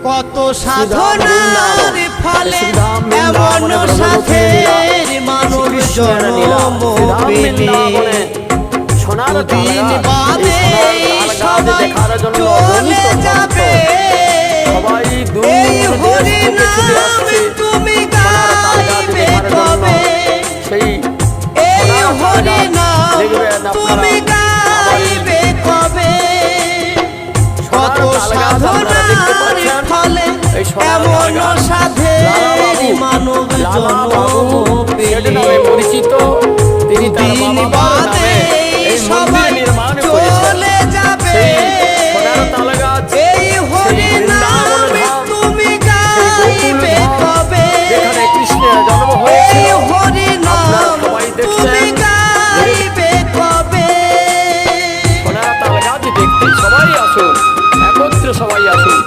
কত সাধনার ফলে এমন সাথের মানব জন্ম পেলে দিন বাদে সবাই চলে যাবে এই হরি নাম তুমি গাইবে কবে এই হরি নাম তুমি গাইবে কবে কত সাধনার ফলে এমন সাধের মানব জন্ম পেলে পরিচিত তিনি দিন বাদে সবাই